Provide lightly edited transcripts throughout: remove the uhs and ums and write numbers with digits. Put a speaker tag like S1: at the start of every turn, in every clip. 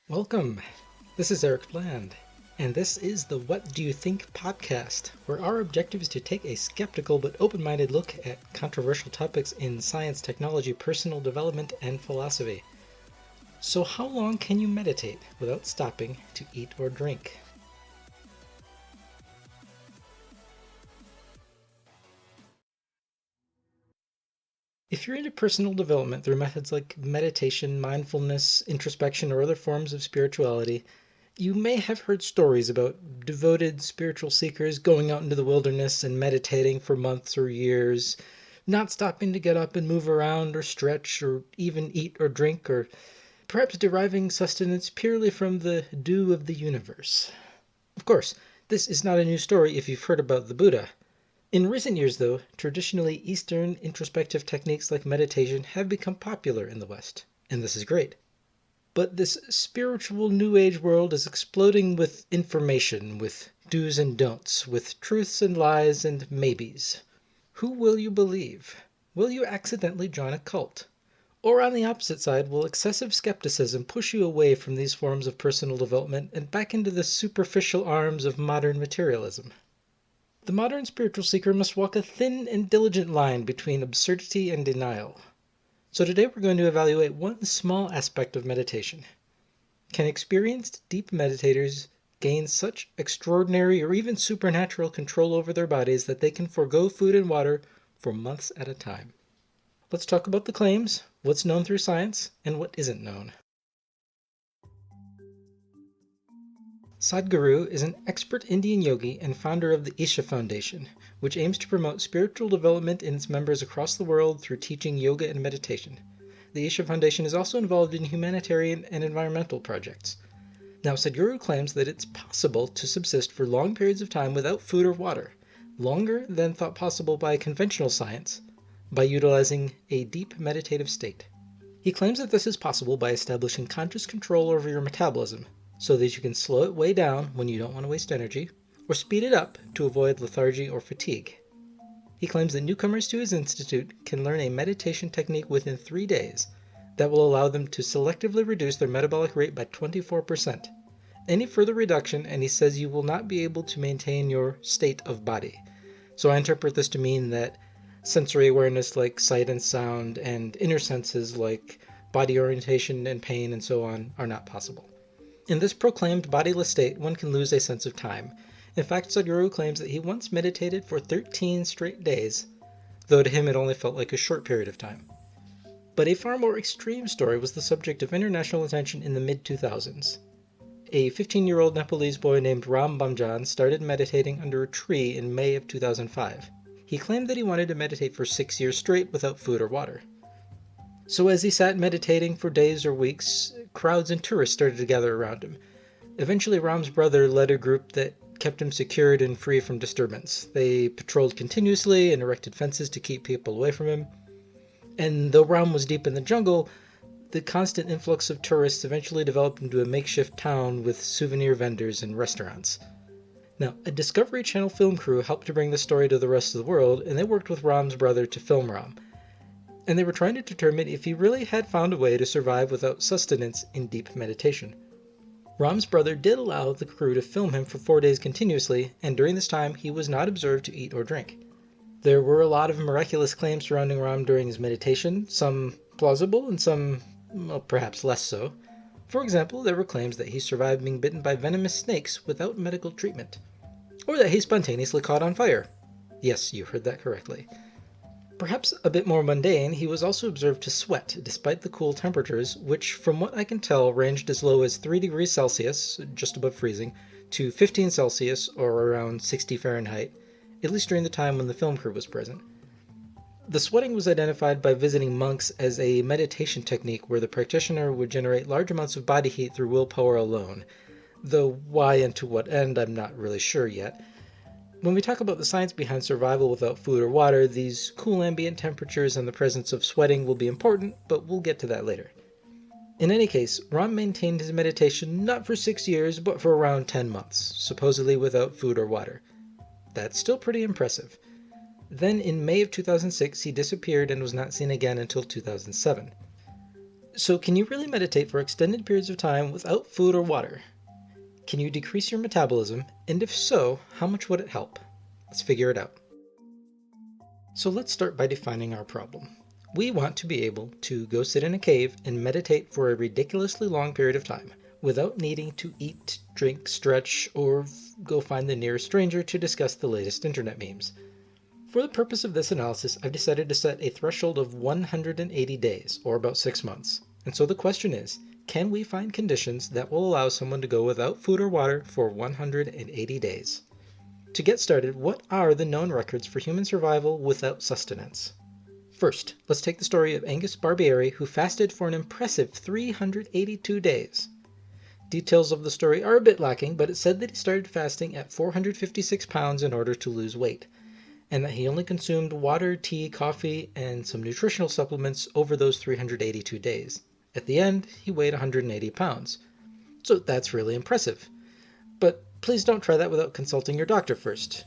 S1: Welcome. This is Eric Bland, and this is the What Do You Think podcast, where our objective is to take a skeptical but open-minded look at controversial topics in science, technology, personal development, and philosophy. So how long can you meditate without stopping to eat or drink? If you're into personal development through methods like meditation, mindfulness, introspection, or other forms of spirituality, you may have heard stories about devoted spiritual seekers going out into the wilderness and meditating for months or years, not stopping to get up and move around or stretch or even eat or drink, or perhaps deriving sustenance purely from the dew of the universe. Of course, this is not a new story if you've heard about the Buddha. In recent years, though, traditionally Eastern introspective techniques like meditation have become popular in the West, and this is great. But this spiritual New Age world is exploding with information, with do's and don'ts, with truths and lies and maybes. Who will you believe? Will you accidentally join a cult? Or on the opposite side, will excessive skepticism push you away from these forms of personal development and back into the superficial arms of modern materialism? The modern spiritual seeker must walk a thin and diligent line between absurdity and denial. So today we're going to evaluate one small aspect of meditation. Can experienced deep meditators gain such extraordinary or even supernatural control over their bodies that they can forego food and water for months at a time? Let's talk about the claims, what's known through science, and what isn't known. Sadhguru is an expert Indian yogi and founder of the Isha Foundation, which aims to promote spiritual development in its members across the world through teaching yoga and meditation. The Isha Foundation is also involved in humanitarian and environmental projects. Now, Sadhguru claims that it's possible to subsist for long periods of time without food or water, longer than thought possible by conventional science, by utilizing a deep meditative state. He claims that this is possible by establishing conscious control over your metabolism, so that you can slow it way down when you don't want to waste energy, or speed it up to avoid lethargy or fatigue. He claims that newcomers to his institute can learn a meditation technique within 3 days that will allow them to selectively reduce their metabolic rate by 24%. Any further reduction, and he says you will not be able to maintain your state of body. So I interpret this to mean that sensory awareness like sight and sound and inner senses like body orientation and pain and so on are not possible. In this proclaimed bodiless state, one can lose a sense of time. In fact, Sadhguru claims that he once meditated for 13 straight days, though to him it only felt like a short period of time. But a far more extreme story was the subject of international attention in the mid-2000s. A 15-year-old Nepalese boy named Ram Bamjan started meditating under a tree in May of 2005. He claimed that he wanted to meditate for 6 years straight without food or water. So as he sat meditating for days or weeks, crowds and tourists started to gather around him. Eventually, Ram's brother led a group that kept him secured and free from disturbance. They patrolled continuously and erected fences to keep people away from him. And though Ram was deep in the jungle, the constant influx of tourists eventually developed into a makeshift town with souvenir vendors and restaurants. Now, a Discovery Channel film crew helped to bring the story to the rest of the world, and they worked with Ram's brother to film Ram. And they were trying to determine if he really had found a way to survive without sustenance in deep meditation. Ram's brother did allow the crew to film him for 4 days continuously, and during this time he was not observed to eat or drink. There were a lot of miraculous claims surrounding Ram during his meditation, some plausible and some, well, perhaps less so. For example, there were claims that he survived being bitten by venomous snakes without medical treatment, or that he spontaneously caught on fire. Yes, you heard that correctly. Perhaps a bit more mundane, he was also observed to sweat despite the cool temperatures, which from what I can tell ranged as low as 3 degrees Celsius, just above freezing, to 15 Celsius or around 60 Fahrenheit, at least during the time when the film crew was present. The sweating was identified by visiting monks as a meditation technique where the practitioner would generate large amounts of body heat through willpower alone, though why and to what end I'm not really sure yet. When we talk about the science behind survival without food or water, these cool ambient temperatures and the presence of sweating will be important, but we'll get to that later. In any case, Ram maintained his meditation not for 6 years, but for around 10 months, supposedly without food or water. That's still pretty impressive. Then in May of 2006, he disappeared and was not seen again until 2007. So can you really meditate for extended periods of time without food or water? Can you decrease your metabolism? And if so, how much would it help? Let's figure it out. So let's start by defining our problem. We want to be able to go sit in a cave and meditate for a ridiculously long period of time without needing to eat, drink, stretch, or go find the nearest stranger to discuss the latest internet memes. For the purpose of this analysis, I've decided to set a threshold of 180 days, or about 6 months. And so the question is, can we find conditions that will allow someone to go without food or water for 180 days? To get started, what are the known records for human survival without sustenance? First, let's take the story of Angus Barbieri, who fasted for an impressive 382 days. Details of the story are a bit lacking, but it said that he started fasting at 456 pounds in order to lose weight, and that he only consumed water, tea, coffee, and some nutritional supplements over those 382 days. At the end, he weighed 180 pounds. So that's really impressive. But please don't try that without consulting your doctor first.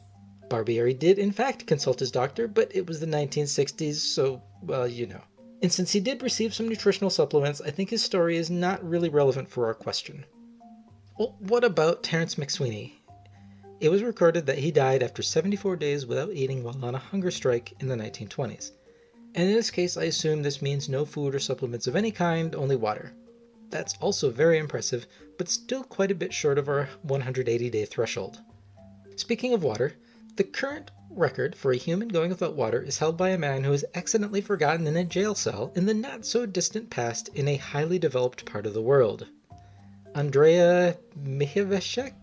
S1: Barbieri did in fact consult his doctor, but it was the 1960s, so, well, you know. And since he did receive some nutritional supplements, I think his story is not really relevant for our question. Well, what about Terence McSweeney? It was recorded that he died after 74 days without eating while on a hunger strike in the 1920s. And in this case, I assume this means no food or supplements of any kind, only water. That's also very impressive, but still quite a bit short of our 180-day threshold. Speaking of water, the current record for a human going without water is held by a man who was accidentally forgotten in a jail cell in the not-so-distant past in a highly developed part of the world. Andrea Miheveshek?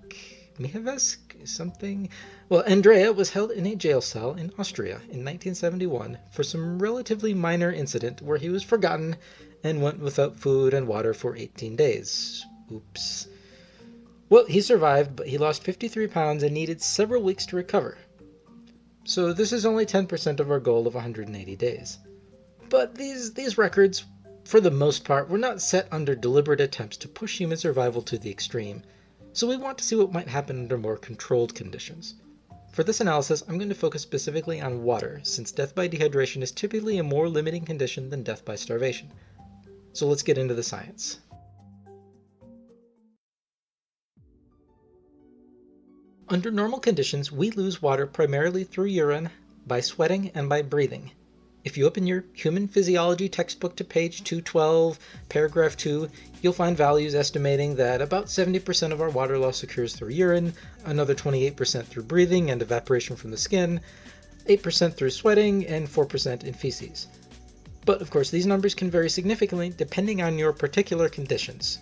S1: Something? Well, Andrea was held in a jail cell in Austria in 1971 for some relatively minor incident where he was forgotten and went without food and water for 18 days. Oops. Well, he survived, but he lost 53 pounds and needed several weeks to recover. So this is only 10% of our goal of 180 days. But these records, for the most part, were not set under deliberate attempts to push human survival to the extreme. So we want to see what might happen under more controlled conditions. For this analysis, I'm going to focus specifically on water, since death by dehydration is typically a more limiting condition than death by starvation. So let's get into the science. Under normal conditions, we lose water primarily through urine, by sweating, and by breathing. If you open your Human Physiology textbook to page 212, paragraph 2, you'll find values estimating that about 70% of our water loss occurs through urine, another 28% through breathing and evaporation from the skin, 8% through sweating, and 4% in feces. But of course, these numbers can vary significantly depending on your particular conditions.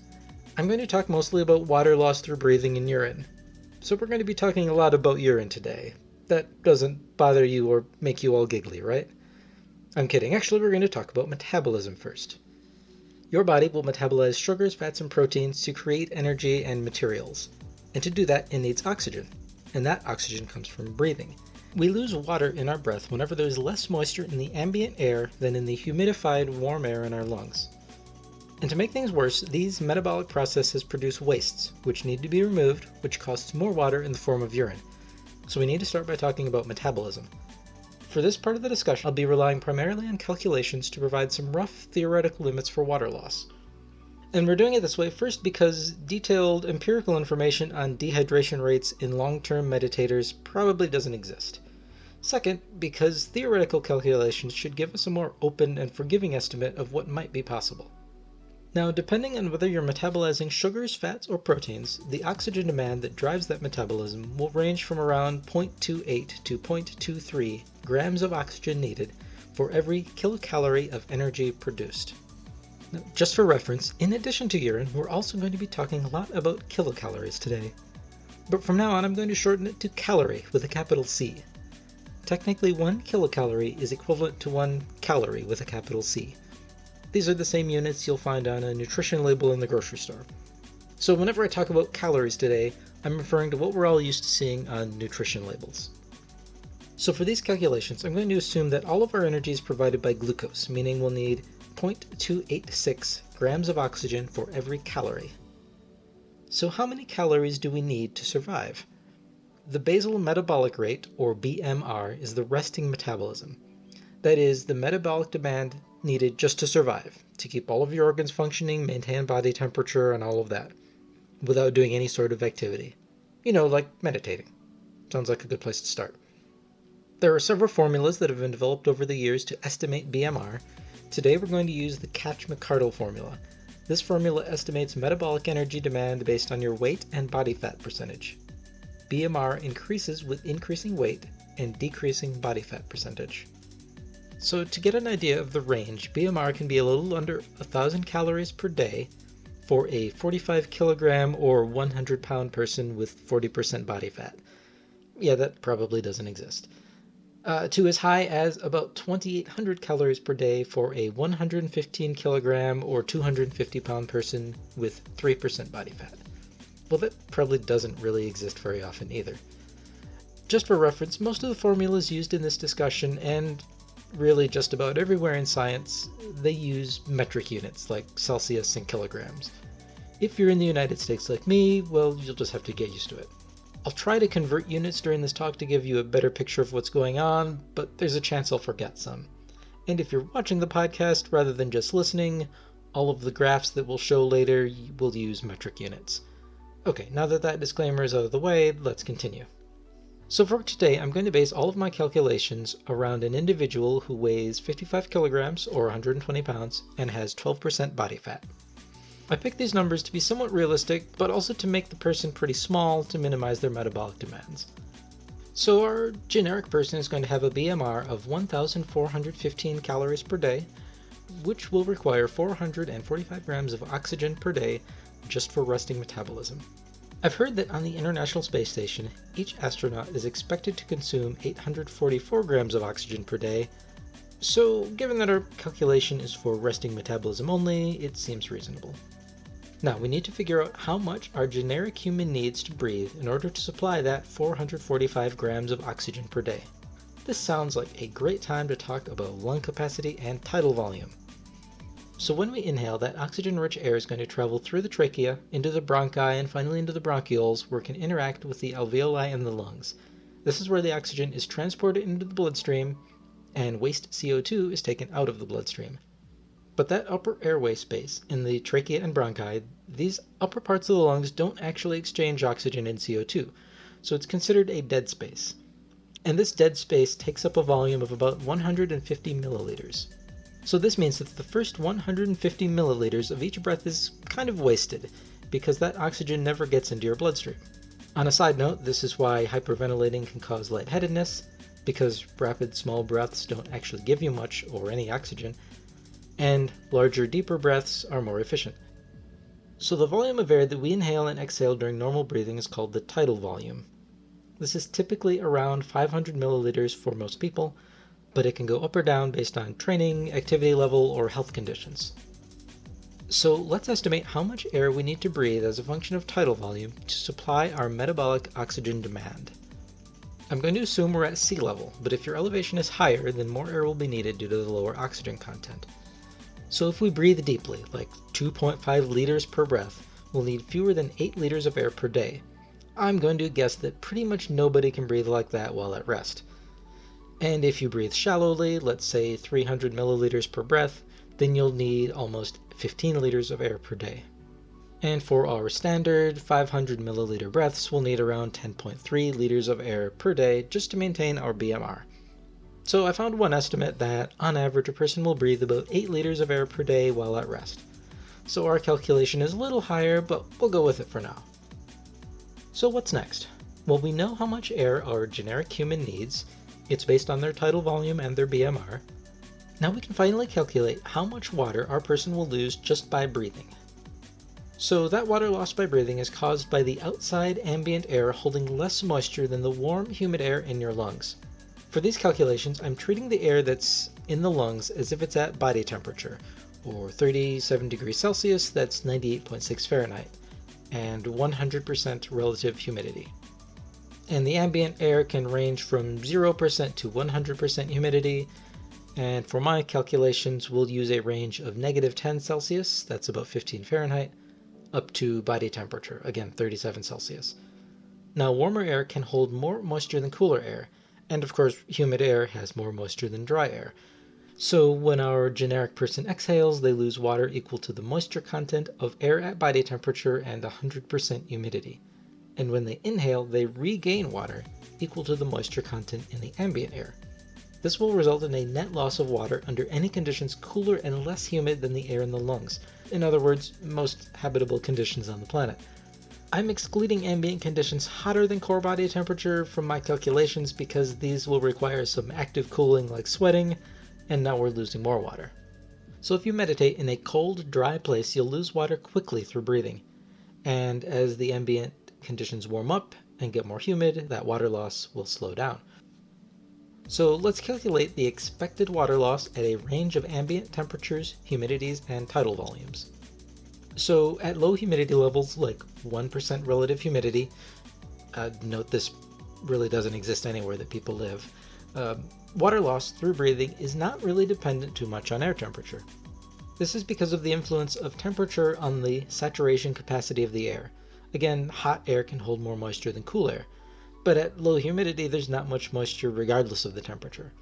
S1: I'm going to talk mostly about water loss through breathing and urine. So we're going to be talking a lot about urine today. That doesn't bother you or make you all giggly, right? I'm kidding. Actually, we're going to talk about metabolism first. Your body will metabolize sugars, fats, and proteins to create energy and materials. And to do that, it needs oxygen. And that oxygen comes from breathing. We lose water in our breath whenever there's less moisture in the ambient air than in the humidified, warm air in our lungs. And to make things worse, these metabolic processes produce wastes, which need to be removed, which costs more water in the form of urine. So we need to start by talking about metabolism. For this part of the discussion, I'll be relying primarily on calculations to provide some rough theoretical limits for water loss. And we're doing it this way first because detailed empirical information on dehydration rates in long-term meditators probably doesn't exist. Second, because theoretical calculations should give us a more open and forgiving estimate of what might be possible. Now, depending on whether you're metabolizing sugars, fats, or proteins, the oxygen demand that drives that metabolism will range from around 0.28 to 0.23 grams of oxygen needed for every kilocalorie of energy produced. Now, just for reference, in addition to urine, we're also going to be talking a lot about kilocalories today. But from now on, I'm going to shorten it to calorie with a capital C. Technically, 1 kilocalorie is equivalent to 1 calorie with a capital C. These are the same units you'll find on a nutrition label in the grocery store. So whenever I talk about calories today, I'm referring to what we're all used to seeing on nutrition labels. So for these calculations, I'm going to assume that all of our energy is provided by glucose, meaning we'll need 0.286 grams of oxygen for every calorie. So how many calories do we need to survive? The basal metabolic rate, or BMR, is the resting metabolism. That is, the metabolic demand needed just to survive, to keep all of your organs functioning, maintain body temperature, and all of that, without doing any sort of activity. Like meditating. Sounds like a good place to start. There are several formulas that have been developed over the years to estimate BMR. Today we're going to use the Katch-McArdle formula. This formula estimates metabolic energy demand based on your weight and body fat percentage. BMR increases with increasing weight and decreasing body fat percentage. So to get an idea of the range, BMR can be a little under 1,000 calories per day for a 45 kilogram or 100 pound person with 40% body fat. Yeah, that probably doesn't exist. To as high as about 2,800 calories per day for a 115 kilogram or 250 pound person with 3% body fat. Well, that probably doesn't really exist very often either. Just for reference, most of the formulas used in this discussion, and really just about everywhere in science, they use metric units like Celsius and kilograms. If you're in the United States like me, well, you'll just have to get used to it. I'll try to convert units during this talk to give you a better picture of what's going on, but there's a chance I'll forget some. And if you're watching the podcast rather than just listening, all of the graphs that we'll show later will use metric units. Okay, now that disclaimer is out of the way, let's continue. So for today, I'm going to base all of my calculations around an individual who weighs 55 kilograms or 120 pounds and has 12% body fat. I picked these numbers to be somewhat realistic, but also to make the person pretty small to minimize their metabolic demands. So our generic person is going to have a BMR of 1,415 calories per day, which will require 445 grams of oxygen per day just for resting metabolism. I've heard that on the International Space Station, each astronaut is expected to consume 844 grams of oxygen per day, so given that our calculation is for resting metabolism only, it seems reasonable. Now, we need to figure out how much our generic human needs to breathe in order to supply that 445 grams of oxygen per day. This sounds like a great time to talk about lung capacity and tidal volume. So when we inhale, that oxygen-rich air is going to travel through the trachea, into the bronchi, and finally into the bronchioles, where it can interact with the alveoli and the lungs. This is where the oxygen is transported into the bloodstream, and waste CO2 is taken out of the bloodstream. But that upper airway space in the trachea and bronchi, these upper parts of the lungs don't actually exchange oxygen and CO2, so it's considered a dead space. And this dead space takes up a volume of about 150 milliliters. So this means that the first 150 milliliters of each breath is kind of wasted, because that oxygen never gets into your bloodstream. On a side note, this is why hyperventilating can cause lightheadedness, because rapid small breaths don't actually give you much or any oxygen, and larger deeper breaths are more efficient. So the volume of air that we inhale and exhale during normal breathing is called the tidal volume. This is typically around 500 milliliters for most people, but it can go up or down based on training, activity level, or health conditions. So let's estimate how much air we need to breathe as a function of tidal volume to supply our metabolic oxygen demand. I'm going to assume we're at sea level, but if your elevation is higher, then more air will be needed due to the lower oxygen content. So if we breathe deeply, like 2.5 liters per breath, we'll need fewer than 8 liters of air per day. I'm going to guess that pretty much nobody can breathe like that while at rest. And if you breathe shallowly, let's say 300 milliliters per breath, then you'll need almost 15 liters of air per day. And for our standard 500 milliliter breaths, we'll need around 10.3 liters of air per day just to maintain our BMR. So I found one estimate that, on average, a person will breathe about 8 liters of air per day while at rest. So our calculation is a little higher, but we'll go with it for now. So what's next? Well, we know how much air our generic human needs. It's based on their tidal volume and their BMR. Now we can finally calculate how much water our person will lose just by breathing. So that water lost by breathing is caused by the outside ambient air holding less moisture than the warm, humid air in your lungs. For these calculations, I'm treating the air that's in the lungs as if it's at body temperature, or 37 degrees Celsius, that's 98.6 Fahrenheit, and 100% relative humidity. And the ambient air can range from 0% to 100% humidity, and for my calculations, we'll use a range of negative 10 Celsius, that's about 15 Fahrenheit, up to body temperature, again 37 Celsius. Now warmer air can hold more moisture than cooler air, and of course humid air has more moisture than dry air. So when our generic person exhales, they lose water equal to the moisture content of air at body temperature and 100% humidity. And when they inhale, they regain water equal to the moisture content in the ambient air. This will result in a net loss of water under any conditions cooler and less humid than the air in the lungs. In other words, most habitable conditions on the planet. I'm excluding ambient conditions hotter than core body temperature from my calculations because these will require some active cooling like sweating, and now we're losing more water. So if you meditate in a cold, dry place, you'll lose water quickly through breathing. And as the ambient conditions warm up and get more humid, that water loss will slow down. So let's calculate the expected water loss at a range of ambient temperatures, humidities, and tidal volumes. So at low humidity levels like 1% relative humidity, note this really doesn't exist anywhere that people live, water loss through breathing is not really dependent too much on air temperature. This is because of the influence of temperature on the saturation capacity of the air. Again, hot air can hold more moisture than cool air, but at low humidity there's not much moisture regardless of the temperature.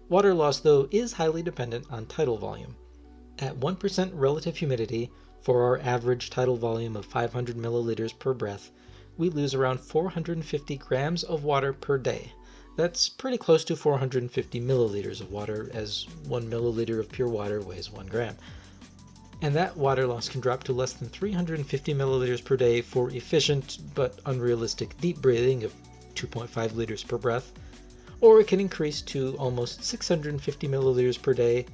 S1: Water loss, though, is highly dependent on tidal volume. At 1% relative humidity, for our average tidal volume of 500 milliliters per breath, we lose around 450 grams of water per day. That's pretty close to 450 milliliters of water, as 1 milliliter of pure water weighs 1 gram. And that water loss can drop to less than 350 milliliters per day for efficient but unrealistic deep breathing of 2.5 liters per breath, or it can increase to almost 650 milliliters per day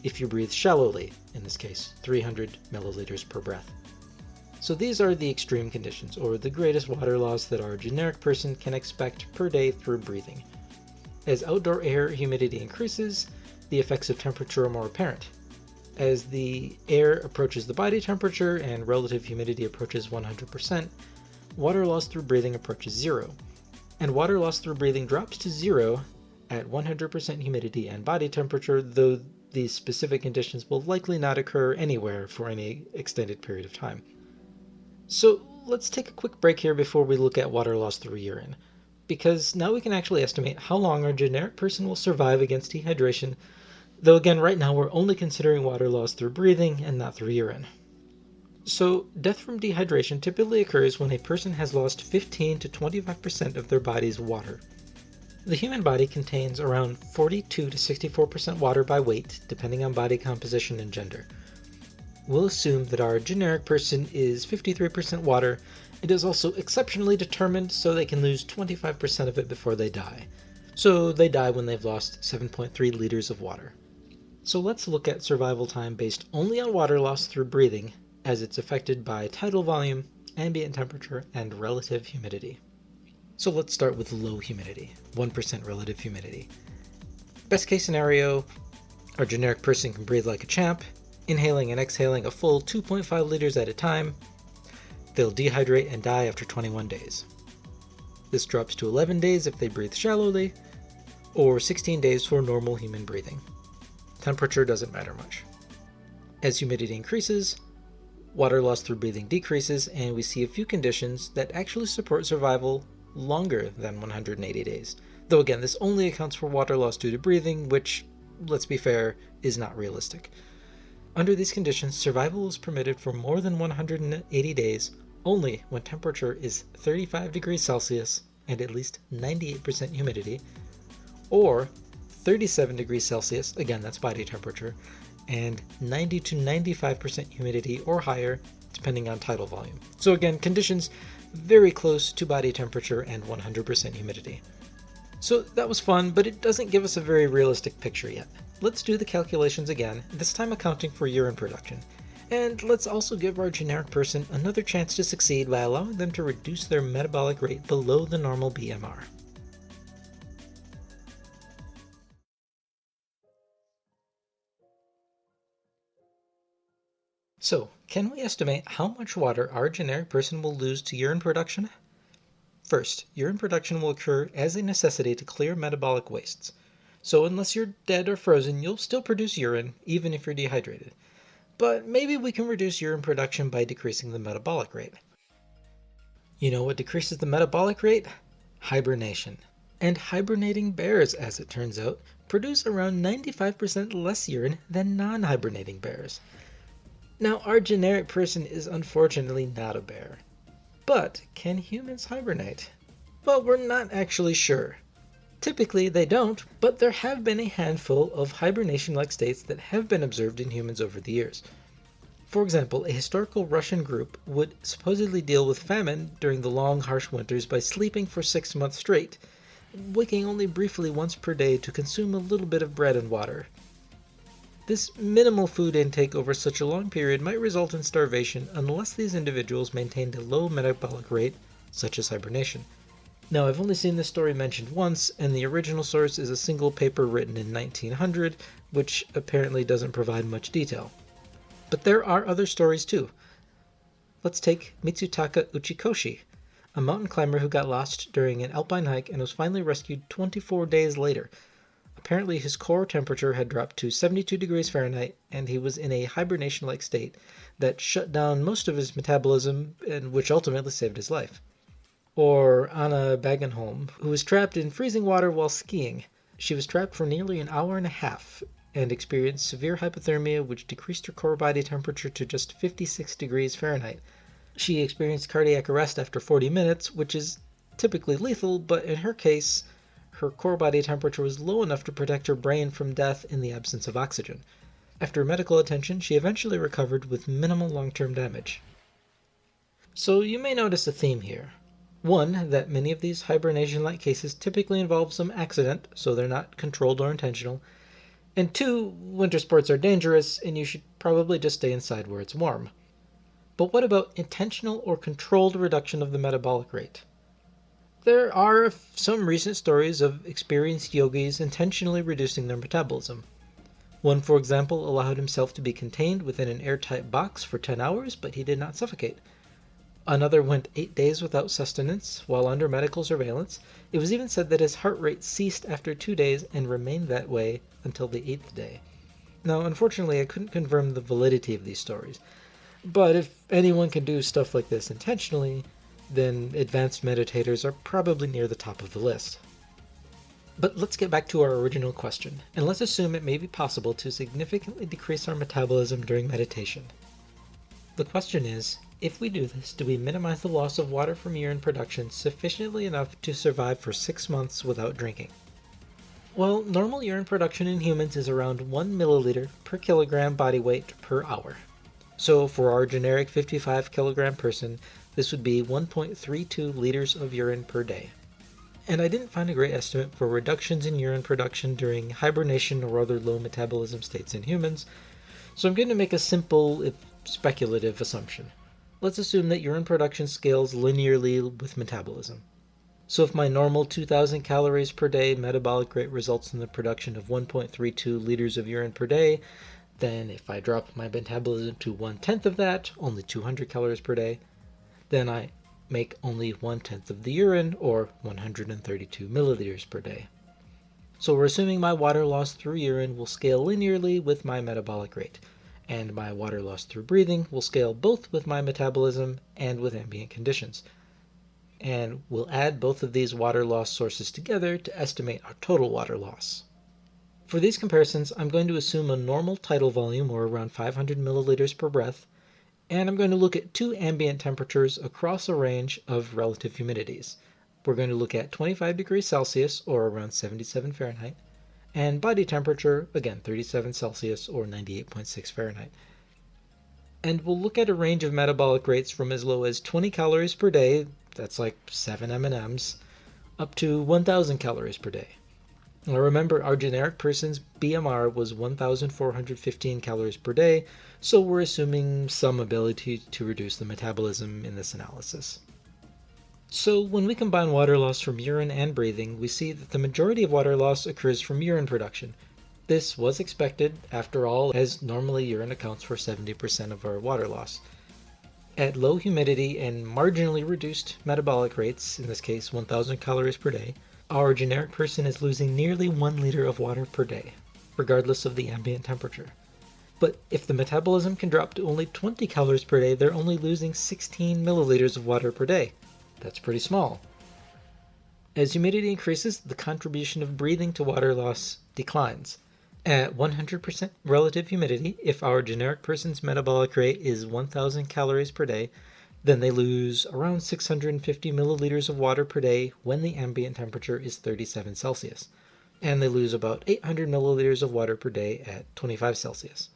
S1: if you breathe shallowly, in this case 300 milliliters per breath. So these are the extreme conditions, or the greatest water loss that our generic person can expect per day through breathing. As outdoor air humidity increases, the effects of temperature are more apparent. As the air approaches the body temperature and relative humidity approaches 100%, water loss through breathing approaches zero. And water loss through breathing drops to zero at 100% humidity and body temperature, though these specific conditions will likely not occur anywhere for any extended period of time. So let's take a quick break here before we look at water loss through urine, because now we can actually estimate how long our generic person will survive against dehydration, though again right now we're only considering water loss through breathing and not through urine. So death from dehydration typically occurs when a person has lost 15 to 25% of their body's water. The human body contains around 42 to 64% water by weight, depending on body composition and gender. We'll assume that our generic person is 53% water and is also exceptionally determined, so they can lose 25% of it before they die. So they die when they've lost 7.3 liters of water. So let's look at survival time based only on water loss through breathing, as it's affected by tidal volume, ambient temperature, and relative humidity. So let's start with low humidity, 1% relative humidity. Best case scenario, our generic person can breathe like a champ, inhaling and exhaling a full 2.5 liters at a time. They'll dehydrate and die after 21 days. This drops to 11 days if they breathe shallowly, or 16 days for normal human breathing. Temperature doesn't matter much. As humidity increases, water loss through breathing decreases, and we see a few conditions that actually support survival longer than 180 days. Though again, this only accounts for water loss due to breathing, which, let's be fair, is not realistic. Under these conditions, survival is permitted for more than 180 days only when temperature is 35 degrees Celsius and at least 98% humidity, or 37 degrees Celsius, again that's body temperature, and 90 to 95% humidity or higher depending on tidal volume. So again, conditions very close to body temperature and 100% humidity. So that was fun, but it doesn't give us a very realistic picture yet. Let's do the calculations again, this time accounting for urine production. And let's also give our generic person another chance to succeed by allowing them to reduce their metabolic rate below the normal BMR. So, can we estimate how much water our generic person will lose to urine production? First, urine production will occur as a necessity to clear metabolic wastes. So unless you're dead or frozen, you'll still produce urine, even if you're dehydrated. But maybe we can reduce urine production by decreasing the metabolic rate. You know what decreases the metabolic rate? Hibernation. And hibernating bears, as it turns out, produce around 95% less urine than non-hibernating bears. Now, our generic person is unfortunately not a bear. But can humans hibernate? Well, we're not actually sure. Typically, they don't, but there have been a handful of hibernation-like states that have been observed in humans over the years. For example, a historical Russian group would supposedly deal with famine during the long, harsh winters by sleeping for 6 months straight, waking only briefly once per day to consume a little bit of bread and water. This minimal food intake over such a long period might result in starvation unless these individuals maintained a low metabolic rate, such as hibernation. Now, I've only seen this story mentioned once, and the original source is a single paper written in 1900, which apparently doesn't provide much detail. But there are other stories too. Let's take Mitsutaka Uchikoshi, a mountain climber who got lost during an alpine hike and was finally rescued 24 days later. Apparently his core temperature had dropped to 72 degrees Fahrenheit, and he was in a hibernation-like state that shut down most of his metabolism, and which ultimately saved his life. Or Anna Bagenholm, who was trapped in freezing water while skiing. She was trapped for nearly an hour and a half, and experienced severe hypothermia, which decreased her core body temperature to just 56 degrees Fahrenheit. She experienced cardiac arrest after 40 minutes, which is typically lethal, but in her case, her core body temperature was low enough to protect her brain from death in the absence of oxygen. After medical attention, she eventually recovered with minimal long-term damage. So you may notice a theme here. One, that many of these hibernation-like cases typically involve some accident, so they're not controlled or intentional. And two, winter sports are dangerous, and you should probably just stay inside where it's warm. But what about intentional or controlled reduction of the metabolic rate? There are some recent stories of experienced yogis intentionally reducing their metabolism. One, for example, allowed himself to be contained within an airtight box for 10 hours, but he did not suffocate. Another went 8 days without sustenance while under medical surveillance. It was even said that his heart rate ceased after 2 days and remained that way until the 8th day. Now, unfortunately, I couldn't confirm the validity of these stories, but if anyone can do stuff like this intentionally, then advanced meditators are probably near the top of the list. But let's get back to our original question, and let's assume it may be possible to significantly decrease our metabolism during meditation. The question is, if we do this, do we minimize the loss of water from urine production sufficiently enough to survive for 6 months without drinking? Well, normal urine production in humans is around 1 milliliter per kilogram body weight per hour. So for our generic 55 kilogram person, this would be 1.32 liters of urine per day. And I didn't find a great estimate for reductions in urine production during hibernation or other low metabolism states in humans, so I'm going to make a simple, if speculative, assumption. Let's assume that urine production scales linearly with metabolism. So if my normal 2,000 calories per day metabolic rate results in the production of 1.32 liters of urine per day, then if I drop my metabolism to 1/10 of that, only 200 calories per day, then I make only 1/10 of the urine, or 132 milliliters per day. So we're assuming my water loss through urine will scale linearly with my metabolic rate, and my water loss through breathing will scale both with my metabolism and with ambient conditions. And we'll add both of these water loss sources together to estimate our total water loss. For these comparisons, I'm going to assume a normal tidal volume, or around 500 milliliters per breath, and I'm going to look at 2 ambient temperatures across a range of relative humidities. We're going to look at 25 degrees Celsius, or around 77 Fahrenheit, and body temperature, again 37 Celsius, or 98.6 Fahrenheit. And we'll look at a range of metabolic rates from as low as 20 calories per day, that's like 7 M&Ms, up to 1,000 calories per day. Now remember, our generic person's BMR was 1,415 calories per day, so we're assuming some ability to reduce the metabolism in this analysis. So when we combine water loss from urine and breathing, we see that the majority of water loss occurs from urine production. This was expected, after all, as normally urine accounts for 70% of our water loss. At low humidity and marginally reduced metabolic rates, in this case 1,000 calories per day, our generic person is losing nearly 1 liter of water per day, regardless of the ambient temperature. But if the metabolism can drop to only 20 calories per day, they're only losing 16 milliliters of water per day. That's pretty small. As humidity increases, the contribution of breathing to water loss declines. At 100% relative humidity, if our generic person's metabolic rate is 1,000 calories per day, then they lose around 650 milliliters of water per day when the ambient temperature is 37 Celsius. And they lose about 800 milliliters of water per day at 25 Celsius.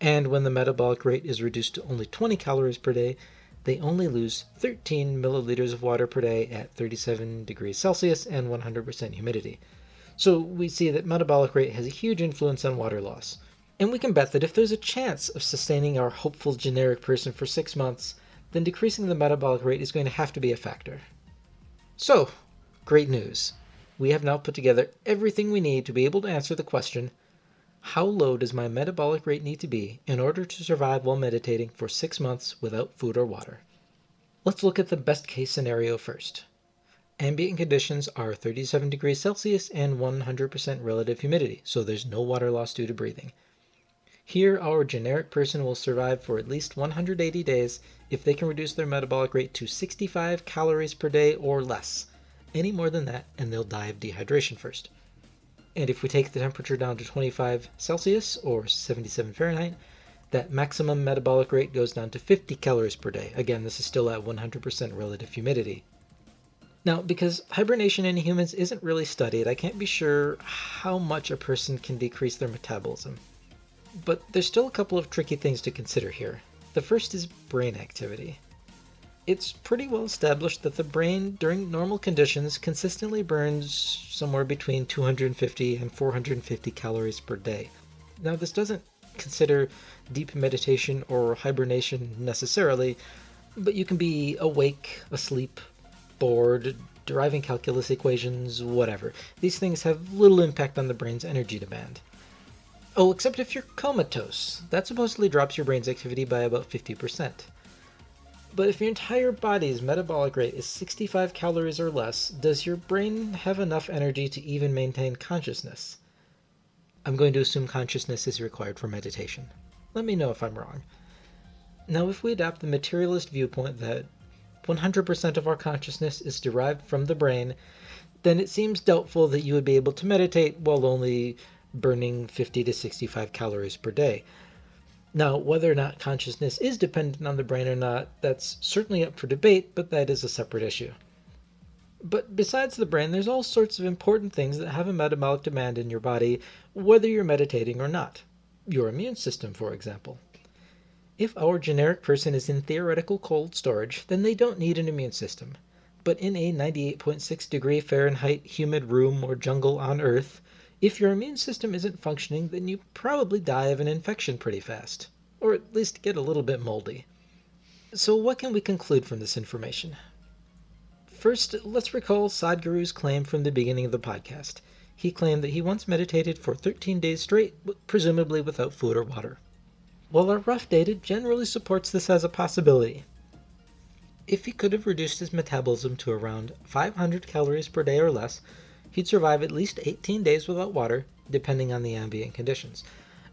S1: And when the metabolic rate is reduced to only 20 calories per day, they only lose 13 milliliters of water per day at 37 degrees Celsius and 100% humidity. So we see that metabolic rate has a huge influence on water loss. And we can bet that if there's a chance of sustaining our hopeful generic person for 6 months, then decreasing the metabolic rate is going to have to be a factor. So, great news. We have now put together everything we need to be able to answer the question, how low does my metabolic rate need to be in order to survive while meditating for 6 months without food or water? Let's look at the best case scenario first. Ambient conditions are 37 degrees Celsius and 100% relative humidity, so there's no water loss due to breathing. Here, our generic person will survive for at least 180 days if they can reduce their metabolic rate to 65 calories per day or less. Any more than that, and they'll die of dehydration first. And if we take the temperature down to 25 Celsius or 77 Fahrenheit, that maximum metabolic rate goes down to 50 calories per day. Again, this is still at 100% relative humidity. Now, because hibernation in humans isn't really studied, I can't be sure how much a person can decrease their metabolism. But there's still a couple of tricky things to consider here. The first is brain activity. It's pretty well established that the brain, during normal conditions, consistently burns somewhere between 250 and 450 calories per day. Now, this doesn't consider deep meditation or hibernation necessarily, but you can be awake, asleep, bored, deriving calculus equations, whatever. These things have little impact on the brain's energy demand. Oh, except if you're comatose. That supposedly drops your brain's activity by about 50%. But if your entire body's metabolic rate is 65 calories or less, does your brain have enough energy to even maintain consciousness? I'm going to assume consciousness is required for meditation. Let me know if I'm wrong. Now, if we adopt the materialist viewpoint that 100% of our consciousness is derived from the brain, then it seems doubtful that you would be able to meditate while only burning 50 to 65 calories per day. Now, whether or not consciousness is dependent on the brain or not, that's certainly up for debate, but that is a separate issue. But besides the brain, there's all sorts of important things that have a metabolic demand in your body, whether you're meditating or not. Your immune system, for example. If our generic person is in theoretical cold storage, then they don't need an immune system. But in a 98.6 degree Fahrenheit humid room or jungle on Earth, if your immune system isn't functioning, then you probably die of an infection pretty fast, or at least get a little bit moldy. So what can we conclude from this information? First, let's recall Sadhguru's claim from the beginning of the podcast. He claimed that he once meditated for 13 days straight, presumably without food or water. Well, our rough data generally supports this as a possibility. If he could have reduced his metabolism to around 500 calories per day or less, he'd survive at least 18 days without water, depending on the ambient conditions.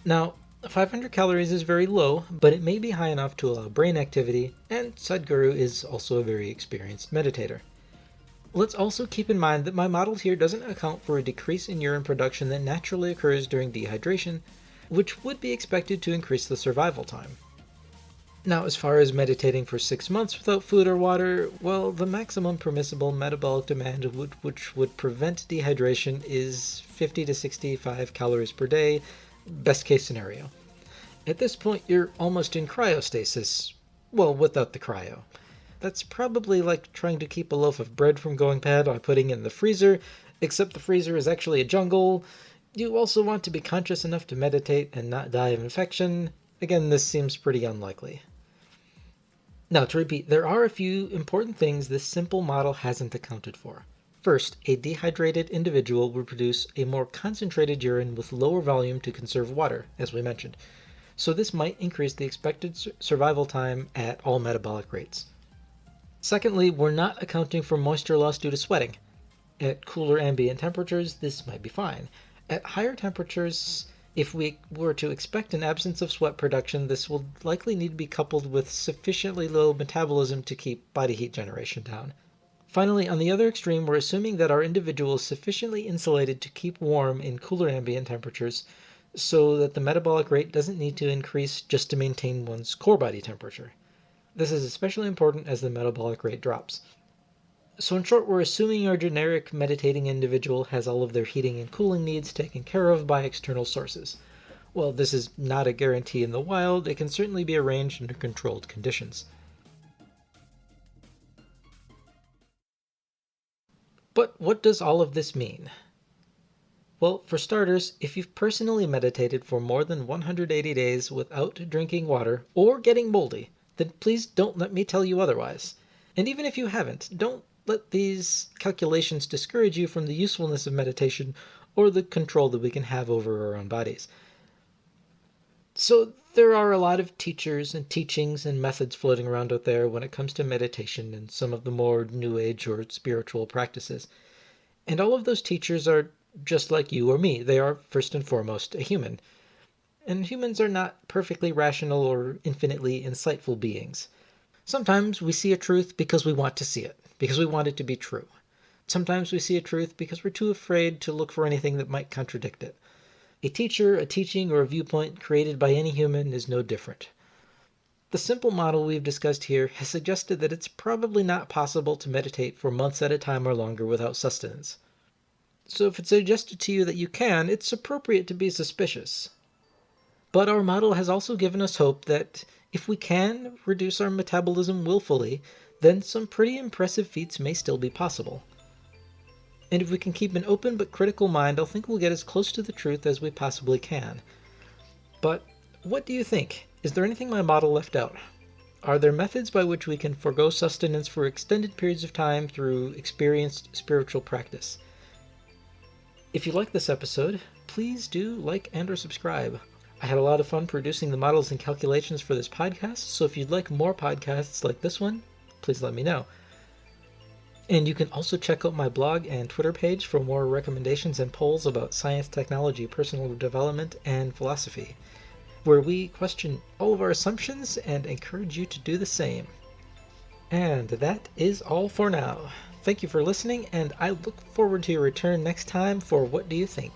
S1: Now, 500 calories is very low, but it may be high enough to allow brain activity, and Sadhguru is also a very experienced meditator. Let's also keep in mind that my model here doesn't account for a decrease in urine production that naturally occurs during dehydration, which would be expected to increase the survival time. Now, as far as meditating for 6 months without food or water, well, the maximum permissible metabolic demand which would prevent dehydration is 50 to 65 calories per day, best case scenario. At this point, you're almost in cryostasis, well, without the cryo. That's probably like trying to keep a loaf of bread from going bad by putting it in the freezer, except the freezer is actually a jungle. You also want to be conscious enough to meditate and not die of infection. Again, this seems pretty unlikely. Now, to repeat, there are a few important things this simple model hasn't accounted for. First, a dehydrated individual will produce a more concentrated urine with lower volume to conserve water, as we mentioned. So this might increase the expected survival time at all metabolic rates. Secondly, we're not accounting for moisture loss due to sweating. At cooler ambient temperatures, this might be fine. At higher temperatures, if we were to expect an absence of sweat production, this will likely need to be coupled with sufficiently low metabolism to keep body heat generation down. Finally, on the other extreme, we're assuming that our individual is sufficiently insulated to keep warm in cooler ambient temperatures so that the metabolic rate doesn't need to increase just to maintain one's core body temperature. This is especially important as the metabolic rate drops. So in short, we're assuming our generic meditating individual has all of their heating and cooling needs taken care of by external sources. While this is not a guarantee in the wild, it can certainly be arranged under controlled conditions. But what does all of this mean? Well, for starters, if you've personally meditated for more than 180 days without drinking water or getting moldy, then please don't let me tell you otherwise. And even if you haven't, don't let these calculations discourage you from the usefulness of meditation or the control that we can have over our own bodies. So there are a lot of teachers and teachings and methods floating around out there when it comes to meditation and some of the more new age or spiritual practices. And all of those teachers are just like you or me. They are first and foremost a human. And humans are not perfectly rational or infinitely insightful beings. Sometimes we see a truth because we want to see it, because we want it to be true. Sometimes we see a truth because we're too afraid to look for anything that might contradict it. A teacher, a teaching, or a viewpoint created by any human is no different. The simple model we've discussed here has suggested that it's probably not possible to meditate for months at a time or longer without sustenance. So if it's suggested to you that you can, it's appropriate to be suspicious. But our model has also given us hope that if we can reduce our metabolism willfully, then some pretty impressive feats may still be possible. And if we can keep an open but critical mind, I think we'll get as close to the truth as we possibly can. But what do you think? Is there anything my model left out? Are there methods by which we can forego sustenance for extended periods of time through experienced spiritual practice? If you like this episode, please do like and or subscribe. I had a lot of fun producing the models and calculations for this podcast, so if you'd like more podcasts like this one, please let me know. And you can also check out my blog and Twitter page for more recommendations and polls about science, technology, personal development, and philosophy, where we question all of our assumptions and encourage you to do the same. And that is all for now. Thank you for listening, and I look forward to your return next time for What Do You Think?